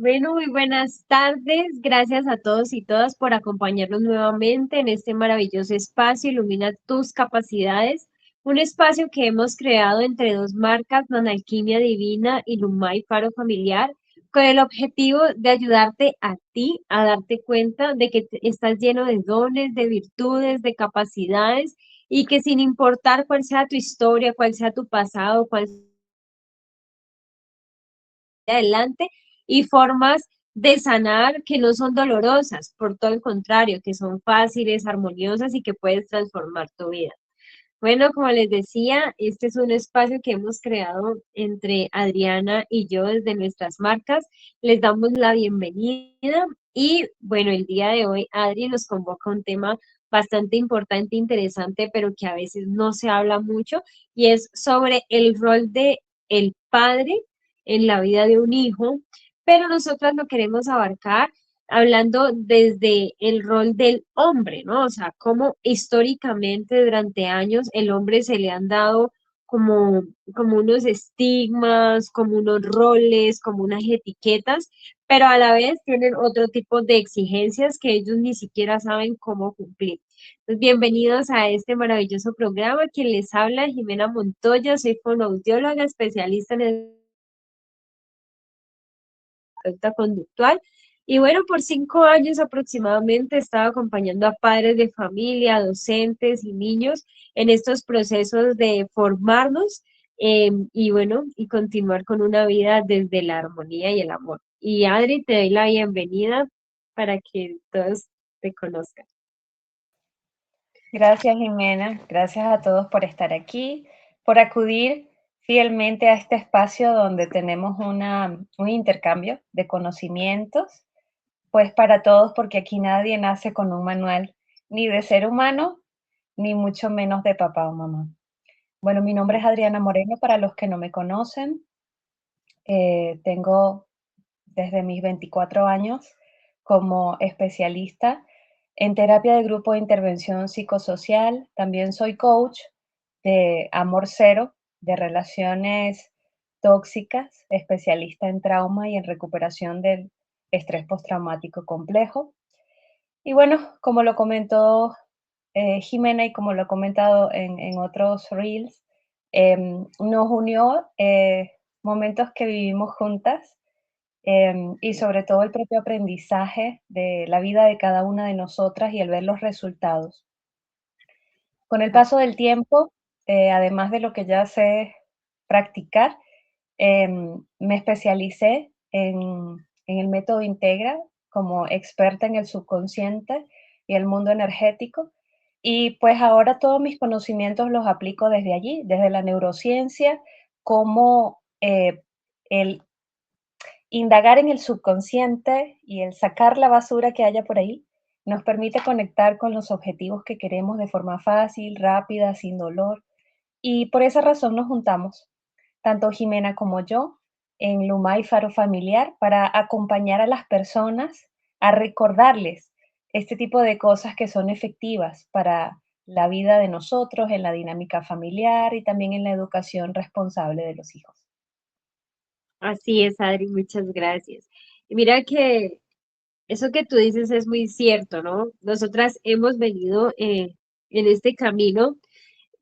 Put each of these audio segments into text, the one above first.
Bueno, muy buenas tardes. Gracias a todos y todas por acompañarnos nuevamente en este maravilloso espacio Ilumina tus capacidades, un espacio que hemos creado entre dos marcas, Nanalquimia Divina y Lumay Faro Familiar, con el objetivo de ayudarte a ti a darte cuenta de que estás lleno de dones, de virtudes, de capacidades y que sin importar cuál sea tu historia, cuál sea tu pasado, cuál adelante y formas de sanar que no son dolorosas, por todo el contrario, que son fáciles, armoniosas y que puedes transformar tu vida. Bueno, como les decía, este es un espacio que hemos creado entre Adriana y yo desde nuestras marcas. Les damos la bienvenida y bueno, el día de hoy Adri nos convoca un tema bastante importante, interesante, pero que a veces no se habla mucho y es sobre el rol de el padre en la vida de un hijo, pero nosotros lo queremos abarcar hablando desde el rol del hombre, ¿no? O sea, cómo históricamente durante años el hombre se le han dado como, como unos estigmas, como unos roles, como unas etiquetas, pero a la vez tienen otro tipo de exigencias que ellos ni siquiera saben cómo cumplir. Entonces, bienvenidos a este maravilloso programa. Quien les habla, Jimena Montoya, soy fonoaudióloga, especialista en el conducta conductual. Y bueno, por 5 años aproximadamente he estado acompañando a padres de familia, docentes y niños en estos procesos de formarnos y bueno, y continuar con una vida desde la armonía y el amor. Y Adri, te doy la bienvenida para que todos te conozcan. Gracias, Jimena. Gracias a todos por estar aquí, por acudir fielmente a este espacio donde tenemos un intercambio de conocimientos, pues para todos, porque aquí nadie nace con un manual ni de ser humano, ni mucho menos de papá o mamá. Bueno, mi nombre es Adriana Moreno, para los que no me conocen. Tengo desde mis 24 años como especialista en terapia de grupo de intervención psicosocial. También soy coach de amor cero, de relaciones tóxicas, especialista en trauma y en recuperación del estrés postraumático complejo. Y bueno, como lo comentó Jimena y como lo he comentado en otros reels, nos unió momentos que vivimos juntas, y sobre todo el propio aprendizaje de la vida de cada una de nosotras y el ver los resultados. Con el paso del tiempo, además de lo que ya sé practicar, me especialicé en el método Integra como experta en el subconsciente y el mundo energético. Y pues ahora todos mis conocimientos los aplico desde allí, desde la neurociencia, como el indagar en el subconsciente y el sacar la basura que haya por ahí nos permite conectar con los objetivos que queremos de forma fácil, rápida, sin dolor. Y por esa razón nos juntamos, tanto Jimena como yo, en Lumay Faro Familiar para acompañar a las personas a recordarles este tipo de cosas que son efectivas para la vida de nosotros, en la dinámica familiar y también en la educación responsable de los hijos. Así es, Adri, muchas gracias. Y mira que eso que tú dices es muy cierto, ¿no? Nosotras hemos venido en este camino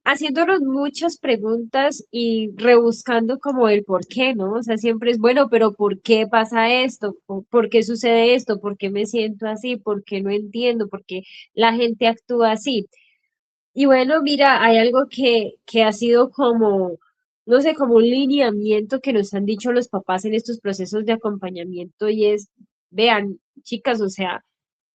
haciéndonos muchas preguntas y rebuscando como el por qué, ¿no? O sea, siempre es, bueno, pero ¿por qué pasa esto? ¿Por qué sucede esto? ¿Por qué me siento así? ¿Por qué no entiendo? ¿Por qué la gente actúa así? Y bueno, mira, hay algo que ha sido como, no sé, como un lineamiento que nos han dicho los papás en estos procesos de acompañamiento y es, vean, chicas, o sea,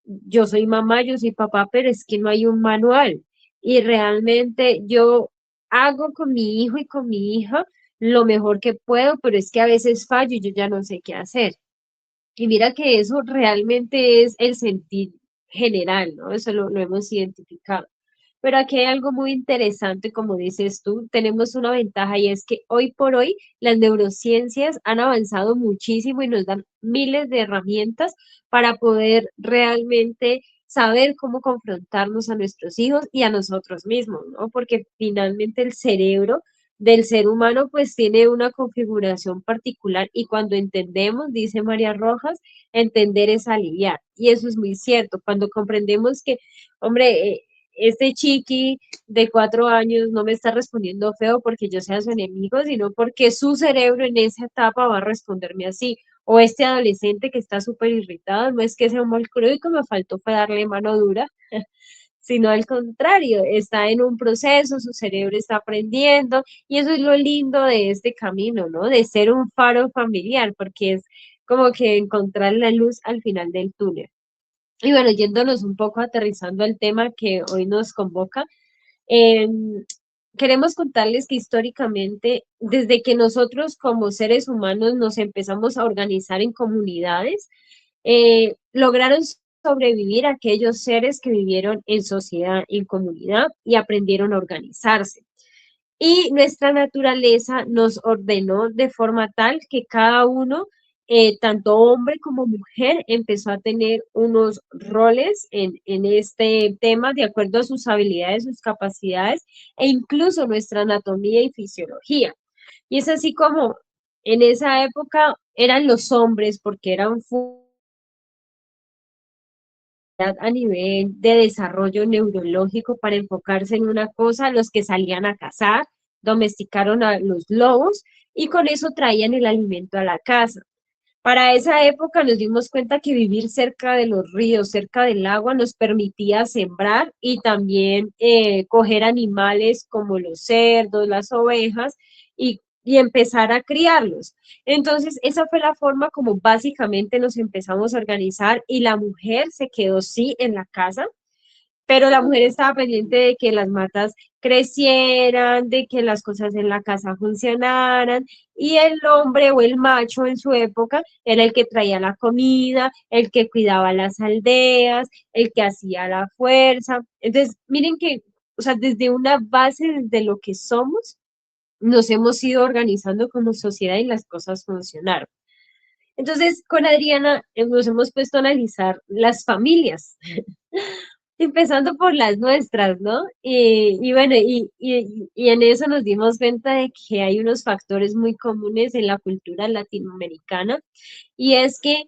yo soy mamá, yo soy papá, pero es que no hay un manual. Y realmente yo hago con mi hijo y con mi hija lo mejor que puedo, pero es que a veces fallo y yo ya no sé qué hacer. Y mira que eso realmente es el sentir general, ¿no? Eso lo hemos identificado. Pero aquí hay algo muy interesante, como dices tú, tenemos una ventaja y es que hoy por hoy las neurociencias han avanzado muchísimo y nos dan miles de herramientas para poder realmente saber cómo confrontarnos a nuestros hijos y a nosotros mismos, ¿no? Porque finalmente el cerebro del ser humano pues tiene una configuración particular y cuando entendemos, dice María Rojas, entender es aliviar. Y eso es muy cierto. Cuando comprendemos que, hombre, este chiqui de 4 años no me está respondiendo feo porque yo sea su enemigo, sino porque su cerebro en esa etapa va a responderme así. O este adolescente que está súper irritado, no es que sea un mal y que me faltó fue darle mano dura, sino al contrario, está en un proceso, su cerebro está aprendiendo y eso es lo lindo de este camino, ¿no? De ser un faro familiar, porque es como que encontrar la luz al final del túnel. Y bueno, yéndonos un poco aterrizando al tema que hoy nos convoca, eh, queremos contarles que históricamente, desde que nosotros como seres humanos nos empezamos a organizar en comunidades, lograron sobrevivir aquellos seres que vivieron en sociedad, en comunidad y aprendieron a organizarse. Y nuestra naturaleza nos ordenó de forma tal que cada uno, tanto hombre como mujer, empezó a tener unos roles en este tema de acuerdo a sus habilidades, sus capacidades e incluso nuestra anatomía y fisiología. Y es así como en esa época eran los hombres porque eran a nivel de desarrollo neurológico para enfocarse en una cosa, los que salían a cazar, domesticaron a los lobos y con eso traían el alimento a la casa. Para esa época nos dimos cuenta que vivir cerca de los ríos, cerca del agua, nos permitía sembrar y también coger animales como los cerdos, las ovejas y empezar a criarlos. Entonces, esa fue la forma como básicamente nos empezamos a organizar y la mujer se quedó sí en la casa, pero la mujer estaba pendiente de que las matas crecieran, de que las cosas en la casa funcionaran, y el hombre o el macho en su época era el que traía la comida, el que cuidaba las aldeas, el que hacía la fuerza. Entonces, miren que, o sea, desde una base, desde lo que somos, nos hemos ido organizando como sociedad y las cosas funcionaron. Entonces, con Adriana nos hemos puesto a analizar las familias, empezando por las nuestras, ¿no? Y bueno, y en eso nos dimos cuenta de que hay unos factores muy comunes en la cultura latinoamericana, y es que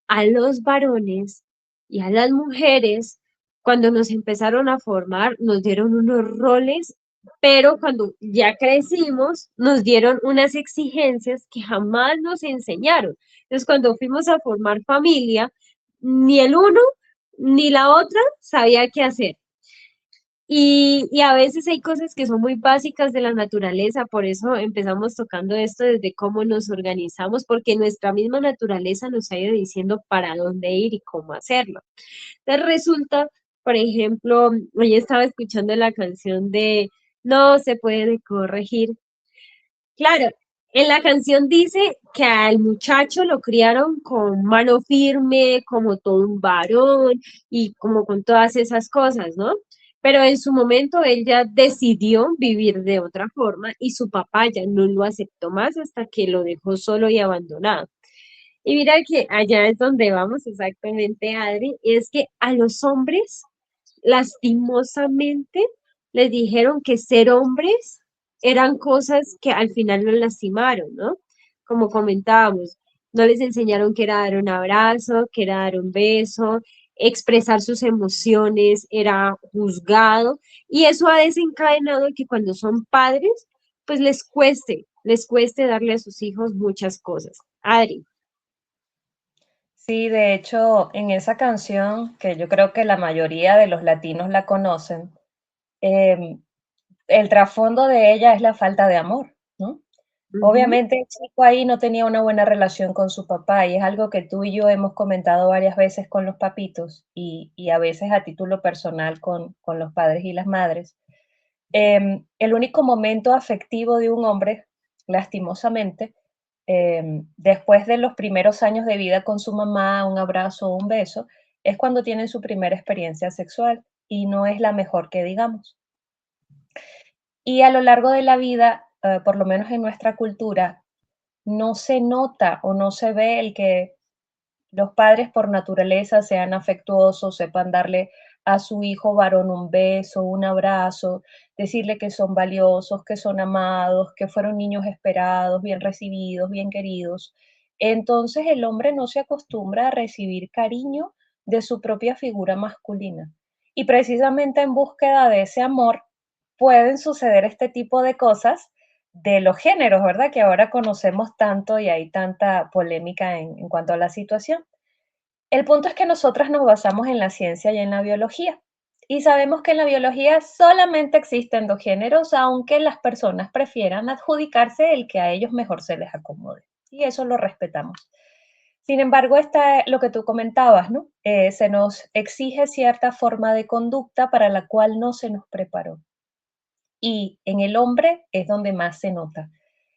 a los varones y a las mujeres, cuando nos empezaron a formar, nos dieron unos roles, pero cuando ya crecimos, nos dieron unas exigencias que jamás nos enseñaron. Entonces, cuando fuimos a formar familia, ni el uno ni la otra sabía qué hacer. Y a veces hay cosas que son muy básicas de la naturaleza, por eso empezamos tocando esto desde cómo nos organizamos, porque nuestra misma naturaleza nos ha ido diciendo para dónde ir y cómo hacerlo. Entonces resulta, por ejemplo, hoy estaba escuchando la canción de No se puede corregir. Claro, en la canción dice que al muchacho lo criaron con mano firme, como todo un varón y como con todas esas cosas, ¿no? Pero en su momento él ya decidió vivir de otra forma y su papá ya no lo aceptó más hasta que lo dejó solo y abandonado. Y mira que allá es donde vamos exactamente, Adri, y es que a los hombres, lastimosamente, les dijeron que ser hombres eran cosas que al final los lastimaron, ¿no? Como comentábamos, no les enseñaron que era dar un abrazo, que era dar un beso, expresar sus emociones era juzgado, y eso ha desencadenado que cuando son padres, pues les cueste darle a sus hijos muchas cosas. Adri. Sí, de hecho, en esa canción, que yo creo que la mayoría de los latinos la conocen, em, el trasfondo de ella es la falta de amor, ¿no? Ujú. Obviamente el chico ahí no tenía una buena relación con su papá y es algo que tú y yo hemos comentado varias veces con los papitos y a veces a título personal con los padres y las madres. El único momento afectivo de un hombre, lastimosamente, después de los primeros años de vida con su mamá, un abrazo o un beso, es cuando tienen su primera experiencia sexual y no es la mejor que digamos. Y a lo largo de la vida, por lo menos en nuestra cultura, no se nota o no se ve el que los padres por naturaleza sean afectuosos, sepan darle a su hijo varón un beso, un abrazo, decirle que son valiosos, que son amados, que fueron niños esperados, bien recibidos, bien queridos. Entonces el hombre no se acostumbra a recibir cariño de su propia figura masculina. Y precisamente en búsqueda de ese amor pueden suceder este tipo de cosas de los géneros, ¿verdad? Que ahora conocemos tanto y hay tanta polémica en cuanto a la situación. El punto es que nosotras nos basamos en la ciencia y en la biología. Y sabemos que en la biología solamente existen dos géneros, aunque las personas prefieran adjudicarse el que a ellos mejor se les acomode. Y eso lo respetamos. Sin embargo, está lo que tú comentabas, ¿no? Se nos exige cierta forma de conducta para la cual no se nos preparó. Y en el hombre es donde más se nota.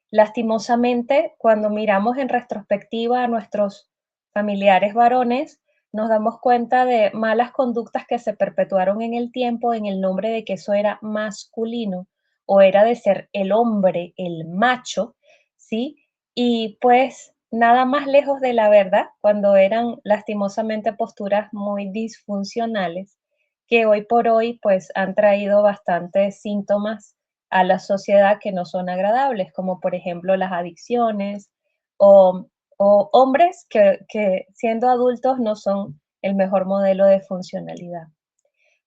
Lastimosamente, cuando miramos en retrospectiva a nuestros familiares varones, nos damos cuenta de malas conductas que se perpetuaron en el tiempo en el nombre de que eso era masculino o era de ser el hombre, el macho, ¿sí? Y pues nada más lejos de la verdad cuando eran lastimosamente posturas muy disfuncionales que hoy por hoy pues han traído bastantes síntomas a la sociedad que no son agradables, como por ejemplo las adicciones o, o hombres que siendo adultos no son el mejor modelo de funcionalidad.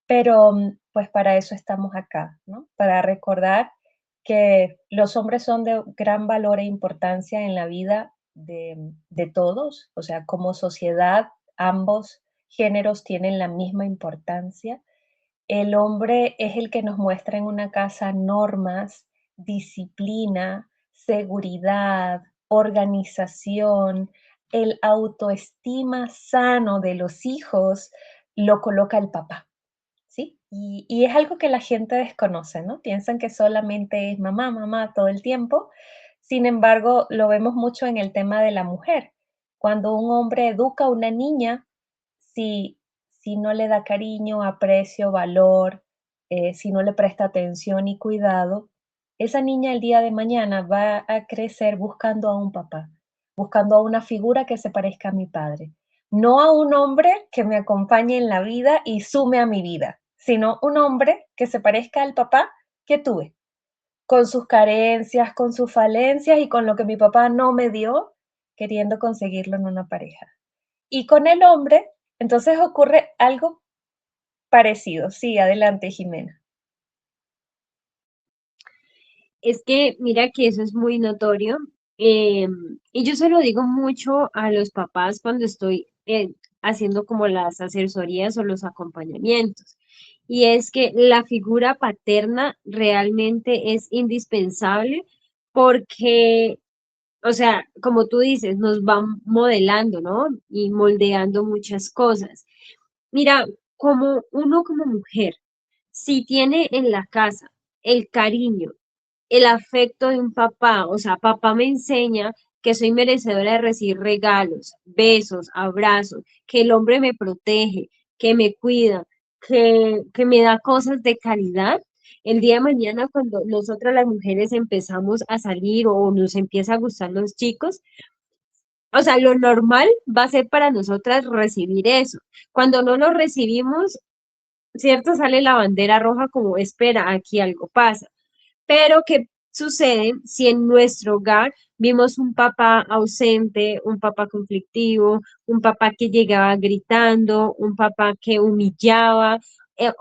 Pero pues para eso estamos acá, ¿no? Para recordar que los hombres son de gran valor e importancia en la vida de todos, o sea, como sociedad, ambos géneros tienen la misma importancia. El hombre es el que nos muestra en una casa normas, disciplina, seguridad, organización, el autoestima sano de los hijos lo coloca el papá, ¿sí? Y es algo que la gente desconoce, ¿no? Piensan que solamente es mamá, mamá todo el tiempo. Sin embargo, lo vemos mucho en el tema de la mujer. Cuando un hombre educa a una niña, si, si no le da cariño, aprecio, valor, si no le presta atención y cuidado, esa niña el día de mañana va a crecer buscando a un papá, buscando a una figura que se parezca a mi padre. No a un hombre que me acompañe en la vida y sume a mi vida, sino un hombre que se parezca al papá que tuve, con sus carencias, con sus falencias y con lo que mi papá no me dio, queriendo conseguirlo en una pareja. Y con el hombre, entonces ocurre algo parecido. Sí, adelante, Jimena. Es que mira que eso es muy notorio, y yo se lo digo mucho a los papás cuando estoy haciendo como las asesorías o los acompañamientos. Y es que la figura paterna realmente es indispensable porque, o sea, como tú dices, nos van modelando, ¿no? Y moldeando muchas cosas. Mira, como uno como mujer, si tiene en la casa el cariño, el afecto de un papá, o sea, papá me enseña que soy merecedora de recibir regalos, besos, abrazos, que el hombre me protege, que me cuida, que me da cosas de calidad. El día de mañana, cuando nosotras las mujeres empezamos a salir o nos empieza a gustar los chicos, o sea, lo normal va a ser para nosotras recibir eso. Cuando no lo recibimos, ¿cierto? Sale la bandera roja como, espera, aquí algo pasa. Pero, ¿qué sucede si en nuestro hogar vimos un papá ausente, un papá conflictivo, un papá que llegaba gritando, un papá que humillaba,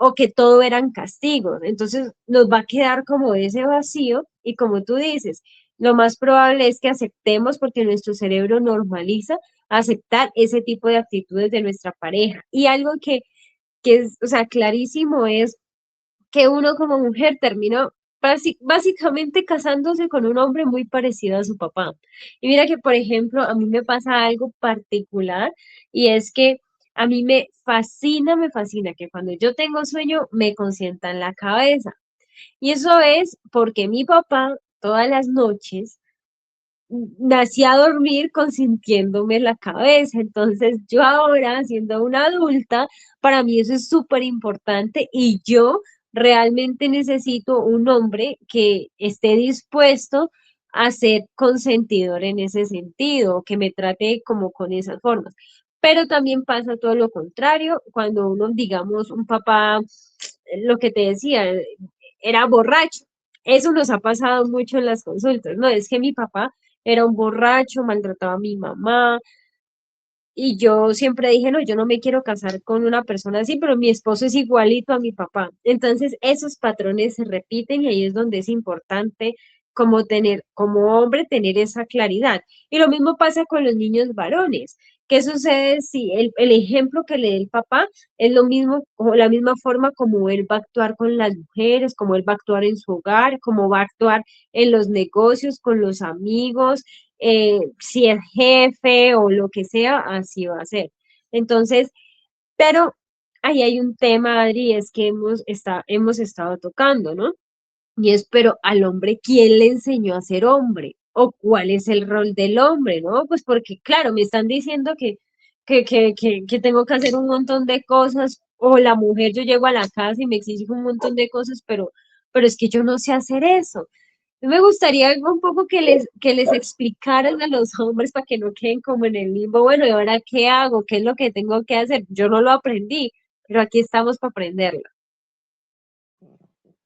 o que todo eran castigos? Entonces nos va a quedar como ese vacío y como tú dices, lo más probable es que aceptemos porque nuestro cerebro normaliza aceptar ese tipo de actitudes de nuestra pareja. Y algo que es, o sea, clarísimo es que uno como mujer terminó básicamente casándose con un hombre muy parecido a su papá. Y mira que, por ejemplo, a mí me pasa algo particular y es que a mí me fascina que cuando yo tengo sueño me consientan la cabeza. Y eso es porque mi papá todas las noches nací a dormir consintiéndome la cabeza. Entonces, yo ahora, siendo una adulta, para mí eso es súper importante y yo realmente necesito un hombre que esté dispuesto a ser consentidor en ese sentido, que me trate como con esas formas. Pero también pasa todo lo contrario, cuando uno, digamos, un papá, lo que te decía, era borracho. Eso nos ha pasado mucho en las consultas, ¿no? Es que mi papá era un borracho, maltrataba a mi mamá, y yo siempre dije, no, yo no me quiero casar con una persona así, pero mi esposo es igualito a mi papá. Entonces, esos patrones se repiten y ahí es donde es importante como tener, como hombre, tener esa claridad. Y lo mismo pasa con los niños varones. ¿Qué sucede si el ejemplo que le dé el papá es lo mismo, o la misma forma como él va a actuar con las mujeres, como él va a actuar en su hogar, como va a actuar en los negocios, con los amigos? Si es jefe o lo que sea, así va a ser. Entonces, pero ahí hay un tema, Adri, es que hemos estado tocando, ¿no? Y es, pero al hombre, ¿quién le enseñó a ser hombre? ¿O cuál es el rol del hombre, no? Pues porque, claro, me están diciendo que tengo que hacer un montón de cosas, o la mujer, yo llego a la casa y me exige un montón de cosas, pero es que yo no sé hacer eso. Me gustaría un poco que les explicaran a los hombres para que no queden como en el limbo, bueno, ¿y ahora qué hago? ¿Qué es lo que tengo que hacer? Yo no lo aprendí, pero aquí estamos para aprenderlo.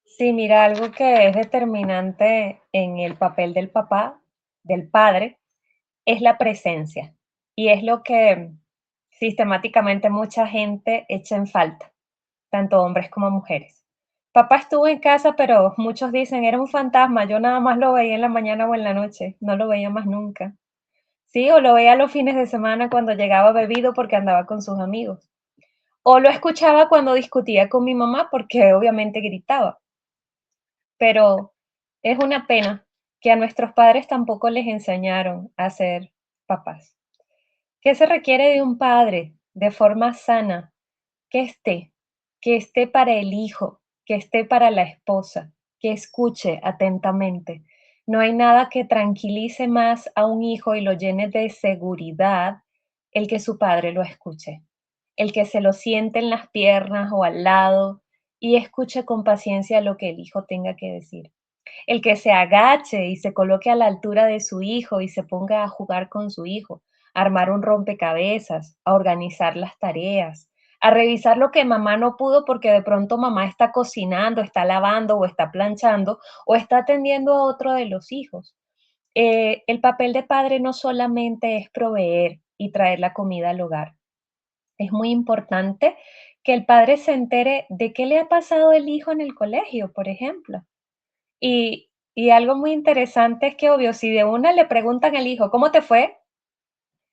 Sí, mira, algo que es determinante en el papel del papá, del padre, es la presencia. Y es lo que sistemáticamente mucha gente echa en falta, tanto hombres como mujeres. Papá estuvo en casa, pero muchos dicen, era un fantasma, yo nada más lo veía en la mañana o en la noche, no lo veía más nunca. Sí, o lo veía los fines de semana cuando llegaba bebido porque andaba con sus amigos. O lo escuchaba cuando discutía con mi mamá porque obviamente gritaba. Pero es una pena que a nuestros padres tampoco les enseñaron a ser papás. ¿Qué se requiere de un padre de forma sana? Que esté, que esté para el hijo, que esté para la esposa, que escuche atentamente. No hay nada que tranquilice más a un hijo y lo llene de seguridad el que su padre lo escuche, el que se lo siente en las piernas o al lado y escuche con paciencia lo que el hijo tenga que decir. El que se agache y se coloque a la altura de su hijo y se ponga a jugar con su hijo, a armar un rompecabezas, a organizar las tareas, a revisar lo que mamá no pudo porque de pronto mamá está cocinando, está lavando o está planchando o está atendiendo a otro de los hijos. El papel de padre no solamente es proveer y traer la comida al hogar. Es muy importante que el padre se entere de qué le ha pasado el hijo en el colegio, por ejemplo. Y algo muy interesante es que, obvio, si de una le preguntan al hijo, ¿cómo te fue?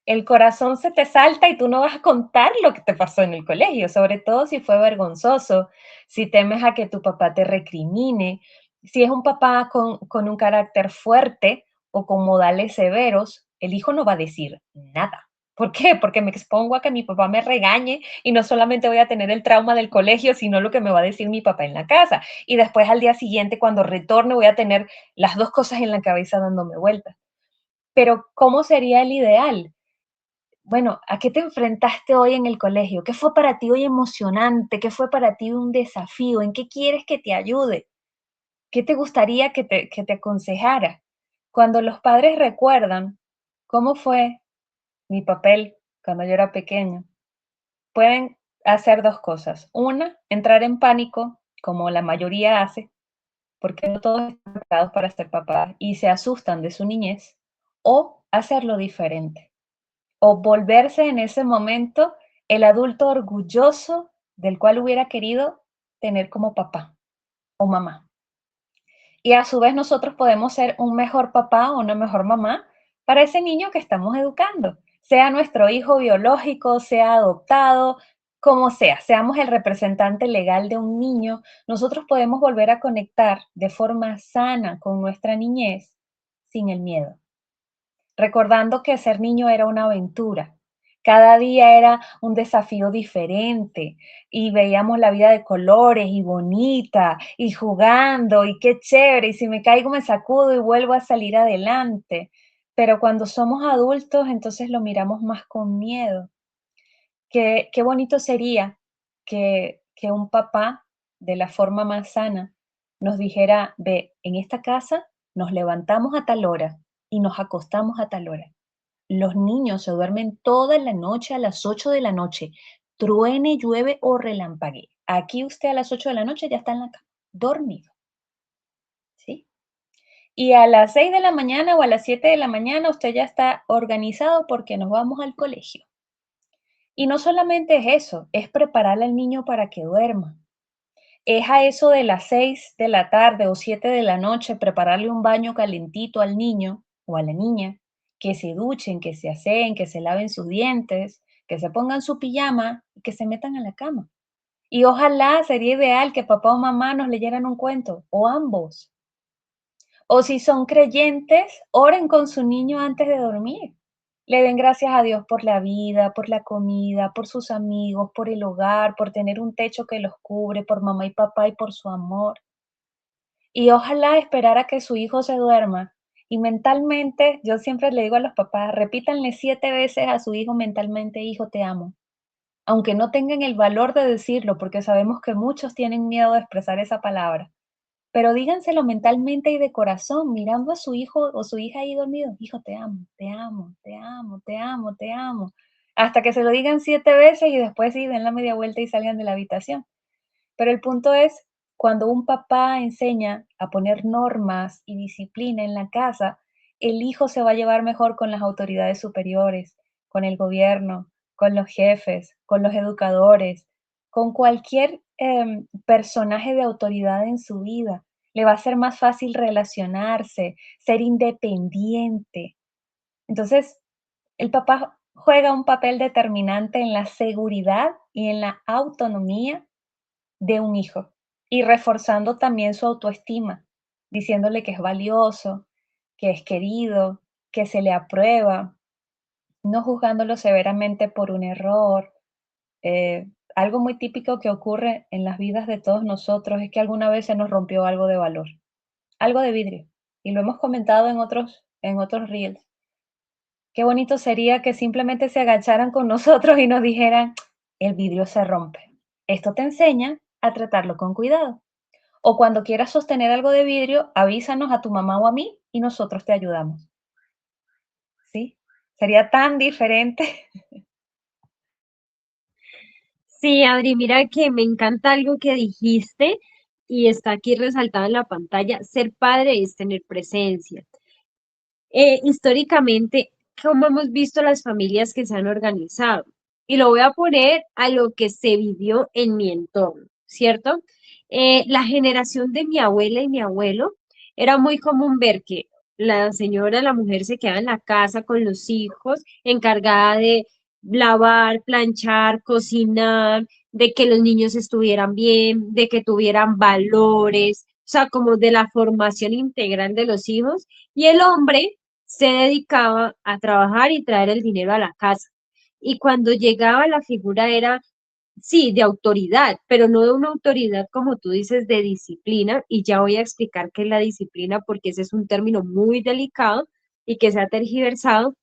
El corazón se te salta y tú no vas a contar lo que te pasó en el colegio, sobre todo si fue vergonzoso, si temes a que tu papá te recrimine, si es un papá con un carácter fuerte o con modales severos, el hijo no va a decir nada. ¿Por qué? Porque me expongo a que mi papá me regañe y no solamente voy a tener el trauma del colegio, sino lo que me va a decir mi papá en la casa. Y después al día siguiente, cuando retorne, voy a tener las dos cosas en la cabeza dándome vueltas. Pero ¿cómo sería el ideal? Bueno, ¿a qué te enfrentaste hoy en el colegio? ¿Qué fue para ti hoy emocionante? ¿Qué fue para ti un desafío? ¿En qué quieres que te ayude? ¿Qué te gustaría que te aconsejara? Cuando los padres recuerdan cómo fue mi papel cuando yo era pequeño, pueden hacer dos cosas. Una, entrar en pánico, como la mayoría hace, porque no todos están preparados para ser papás y se asustan de su niñez, o hacerlo diferente o volverse en ese momento el adulto orgulloso del cual hubiera querido tener como papá o mamá. Y a su vez nosotros podemos ser un mejor papá o una mejor mamá para ese niño que estamos educando, sea nuestro hijo biológico, sea adoptado, como sea, seamos el representante legal de un niño, nosotros podemos volver a conectar de forma sana con nuestra niñez sin el miedo, recordando que ser niño era una aventura. Cada día era un desafío diferente y veíamos la vida de colores y bonita y jugando y qué chévere y si me caigo me sacudo y vuelvo a salir adelante. Pero cuando somos adultos entonces lo miramos más con miedo. Qué bonito sería que un papá de la forma más sana nos dijera, ve, en esta casa nos levantamos a tal hora y nos acostamos a tal hora. Los niños se duermen toda la noche a las 8 de la noche, truene, llueve o relampaguee. Aquí usted a las 8 de la noche ya está en la cama, dormido, ¿sí? Y a las 6 de la mañana o a las 7 de la mañana usted ya está organizado porque nos vamos al colegio. Y no solamente es eso, es preparar al niño para que duerma. Es a eso de las 6 de la tarde o 7 de la noche prepararle un baño calentito al niño o a la niña, que se duchen, que se aseen, que se laven sus dientes, que se pongan su pijama y que se metan a la cama. Y ojalá sería ideal que papá o mamá nos leyeran un cuento, o ambos. O si son creyentes, oren con su niño antes de dormir. Le den gracias a Dios por la vida, por la comida, por sus amigos, por el hogar, por tener un techo que los cubre, por mamá y papá y por su amor. Y ojalá esperar a que su hijo se duerma. Y mentalmente, yo siempre le digo a los papás, repítanle 7 veces a su hijo mentalmente, hijo, te amo. Aunque no tengan el valor de decirlo, porque sabemos que muchos tienen miedo de expresar esa palabra. Pero díganselo mentalmente y de corazón, mirando a su hijo o su hija ahí dormido. Hijo, te amo, te amo, te amo, te amo, te amo. Hasta que se lo digan 7 veces y después sí, den la media vuelta y salgan de la habitación. Pero el punto es, cuando un papá enseña a poner normas y disciplina en la casa, el hijo se va a llevar mejor con las autoridades superiores, con el gobierno, con los jefes, con los educadores, con cualquier personaje de autoridad en su vida. Le va a ser más fácil relacionarse, ser independiente. Entonces, el papá juega un papel determinante en la seguridad y en la autonomía de un hijo y reforzando también su autoestima, diciéndole que es valioso, que es querido, que se le aprueba, no juzgándolo severamente por un error. Algo muy típico que ocurre en las vidas de todos nosotros es que alguna vez se nos rompió algo de valor, algo de vidrio, y lo hemos comentado en otros reels. Qué bonito sería que simplemente se agacharan con nosotros y nos dijeran, el vidrio se rompe. Esto te enseña a tratarlo con cuidado. O cuando quieras sostener algo de vidrio, avísanos a tu mamá o a mí y nosotros te ayudamos. ¿Sí? Sería tan diferente. Sí, Adri, mira que me encanta algo que dijiste y está aquí resaltado en la pantalla. Ser padre es tener presencia. Históricamente, ¿cómo hemos visto las familias que se han organizado? Y lo voy a poner a lo que se vivió en mi entorno, ¿cierto? La generación de mi abuela y mi abuelo era muy común ver que la señora, la mujer se quedaba en la casa con los hijos, encargada de lavar, planchar, cocinar, de que los niños estuvieran bien, de que tuvieran valores, o sea, como de la formación integral de los hijos. Y el hombre se dedicaba a trabajar y traer el dinero a la casa. Y cuando llegaba la figura era, sí, de autoridad, pero no de una autoridad como tú dices, de disciplina. Y ya voy a explicar qué es la disciplina, porque ese es un término muy delicado y que se ha tergiversado,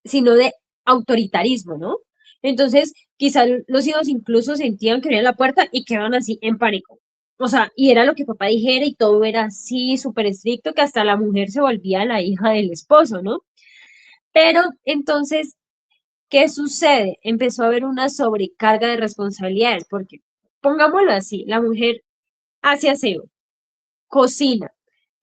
sino de autoritarismo, ¿no? Entonces, quizás los hijos incluso sentían que abrían la puerta y quedaban así en pánico. O sea, y era lo que papá dijera y todo era así, súper estricto, que hasta la mujer se volvía la hija del esposo, ¿no? Pero entonces, ¿qué sucede? Empezó a haber una sobrecarga de responsabilidades, porque pongámoslo así, la mujer hace aseo, cocina,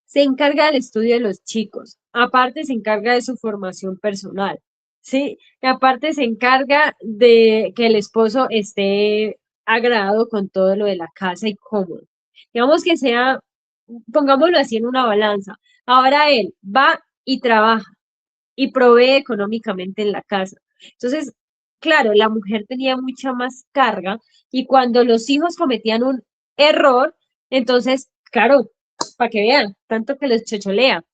se encarga del estudio de los chicos, aparte se encarga de su formación personal, ¿sí? Y aparte se encarga de que el esposo esté agradado con todo lo de la casa y cómodo. Digamos que sea, pongámoslo así en una balanza. Ahora él va y trabaja y provee económicamente en la casa. Entonces, claro, la mujer tenía mucha más carga y cuando los hijos cometían un error, entonces, claro, para que vean, tanto que les chocholea.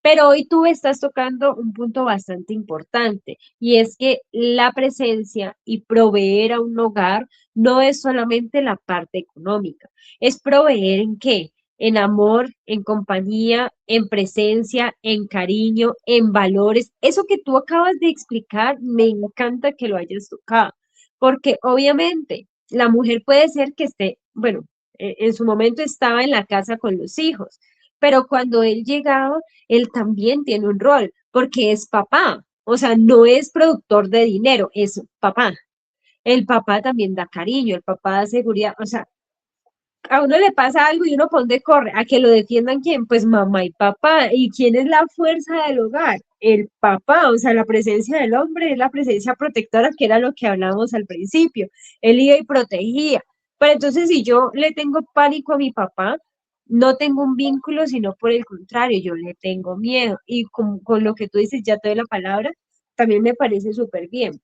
Pero hoy tú estás tocando un punto bastante importante y es que la presencia y proveer a un hogar no es solamente la parte económica, es proveer en qué, en amor, en compañía, en presencia, en cariño, en valores. Eso que tú acabas de explicar, me encanta que lo hayas tocado, porque obviamente la mujer puede ser que esté, bueno, en su momento estaba en la casa con los hijos, pero cuando él llegaba, él también tiene un rol, porque es papá. O sea, no es productor de dinero, es papá. El papá también da cariño, el papá da seguridad. O sea, a uno le pasa algo y uno, ¿por dónde corre? ¿A que lo defiendan quién? Pues mamá y papá. ¿Y quién es la fuerza del hogar? El papá. O sea, la presencia del hombre es la presencia protectora, que era lo que hablábamos al principio. Él iba y protegía. Pero entonces, si yo le tengo pánico a mi papá, no tengo un vínculo, sino por el contrario, yo le tengo miedo. Y con lo que tú dices, ya te doy la palabra, también me parece súper bien.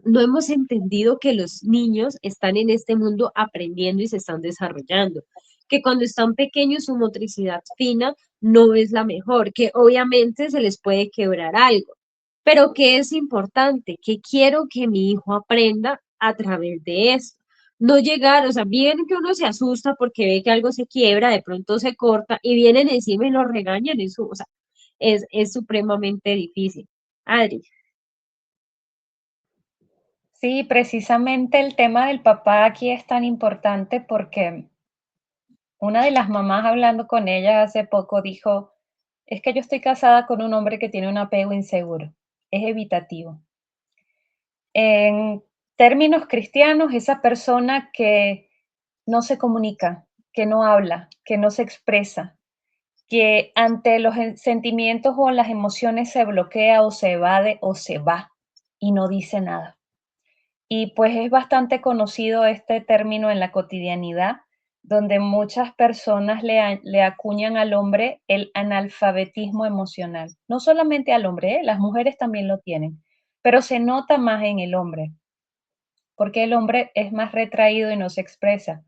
No hemos entendido que los niños están en este mundo aprendiendo y se están desarrollando, que cuando están pequeños su motricidad fina no es la mejor, que obviamente se les puede quebrar algo, pero que es importante, que quiero que mi hijo aprenda a través de esto. No llegar, o sea, bien que uno se asusta porque ve que algo se quiebra, de pronto se corta y vienen encima y lo regañan, eso, o sea, es supremamente difícil. Adri. Sí, precisamente el tema del papá aquí es tan importante porque una de las mamás hablando con ella hace poco dijo, es que yo estoy casada con un hombre que tiene un apego inseguro, es evitativo. En términos cristianos, esa persona que no se comunica, que no habla, que no se expresa, que ante los sentimientos o las emociones se bloquea o se evade o se va y no dice nada. Y pues es bastante conocido este término en la cotidianidad, donde muchas personas le acuñan al hombre el analfabetismo emocional. No solamente al hombre, las mujeres también lo tienen, pero se nota más en el hombre, porque el hombre es más retraído y no se expresa.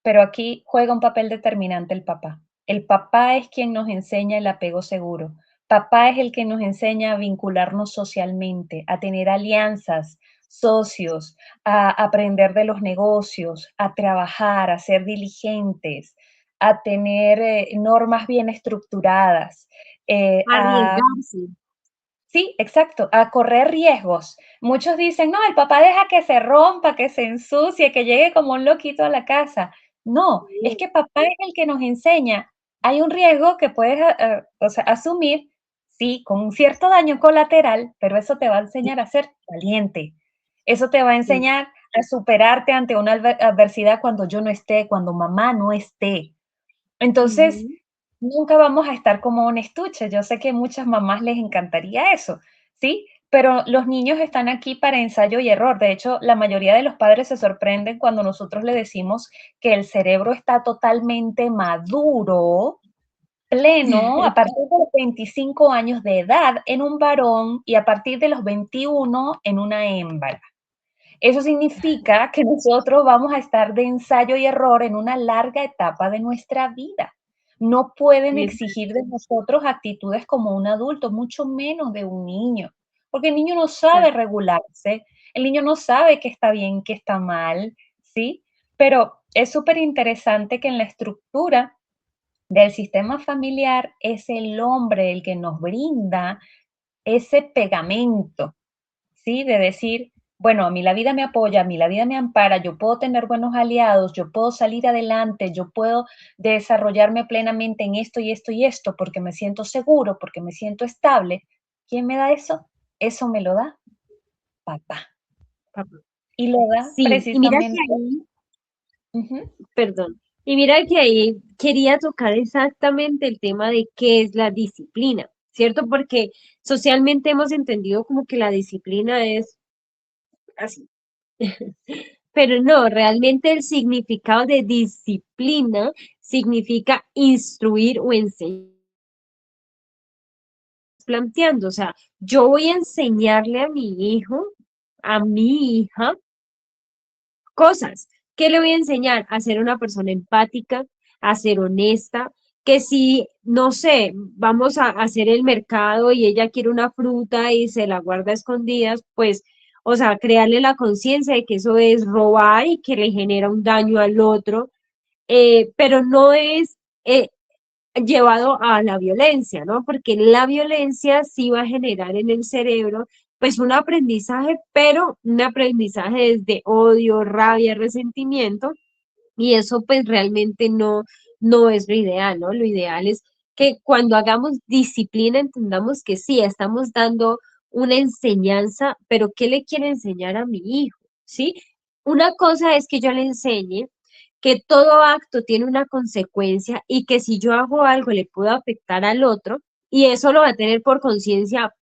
Pero aquí juega un papel determinante el papá. El papá es quien nos enseña el apego seguro. Papá es el que nos enseña a vincularnos socialmente, a tener alianzas, socios, a aprender de los negocios, a trabajar, a ser diligentes, a tener normas bien estructuradas, a Arriesgarse. sí, exacto, a correr riesgos. Muchos dicen, no, el papá deja que se rompa, que se ensucie, que llegue como un loquito a la casa. No, es Sí, que papá es el que nos enseña. Hay un riesgo que puedes o sea, asumir, sí, con un cierto daño colateral, pero eso te va a enseñar a ser valiente. Eso te va a sí. enseñar a superarte ante una adversidad cuando yo no esté, cuando mamá no esté. Entonces, Ujú. nunca vamos a estar como un estuche. Yo sé que a muchas mamás les encantaría eso, ¿sí? Pero los niños están aquí para ensayo y error. De hecho, la mayoría de los padres se sorprenden cuando nosotros le decimos que el cerebro está totalmente maduro, pleno, a partir de los 25 años de edad en un varón y a partir de los 21 en una hembra. Eso significa que nosotros vamos a estar de ensayo y error en una larga etapa de nuestra vida. No pueden exigir de nosotros actitudes como un adulto, mucho menos de un niño, porque el niño no sabe Exacto. regularse, el niño no sabe qué está bien, qué está mal, ¿sí? Pero es súper interesante que en la estructura del sistema familiar es el hombre el que nos brinda ese pegamento, ¿sí? De decir, bueno, a mí la vida me apoya, a mí la vida me ampara, yo puedo tener buenos aliados, yo puedo salir adelante, yo puedo desarrollarme plenamente en esto y esto y esto, porque me siento seguro, porque me siento estable. ¿Quién me da eso? Eso me lo da papá. Papá. Y lo da Sí, y mira que precisamente. ahí, Ujú. perdón, y mira que ahí quería tocar exactamente el tema de qué es la disciplina, ¿cierto? Porque socialmente hemos entendido como que la disciplina es así, pero no, realmente el significado de disciplina significa instruir o enseñar, planteando, o sea, yo voy a enseñarle a mi hijo, a mi hija, cosas. ¿Qué le voy a enseñar? A ser una persona empática, a ser honesta, que si, no sé, vamos a hacer el mercado y ella quiere una fruta y se la guarda a escondidas, pues, o sea, crearle la conciencia de que eso es robar y que le genera un daño al otro, pero no es llevado a la violencia, ¿no? Porque la violencia sí va a generar en el cerebro pues un aprendizaje, pero un aprendizaje desde odio, rabia, resentimiento, y eso pues realmente no es lo ideal, ¿no? Lo ideal es que cuando hagamos disciplina entendamos que sí, estamos dando una enseñanza, pero ¿qué le quiere enseñar a mi hijo? ¿Sí? Una cosa es que yo le enseñe que todo acto tiene una consecuencia y que si yo hago algo le puedo afectar al otro y eso lo va a tener por conciencia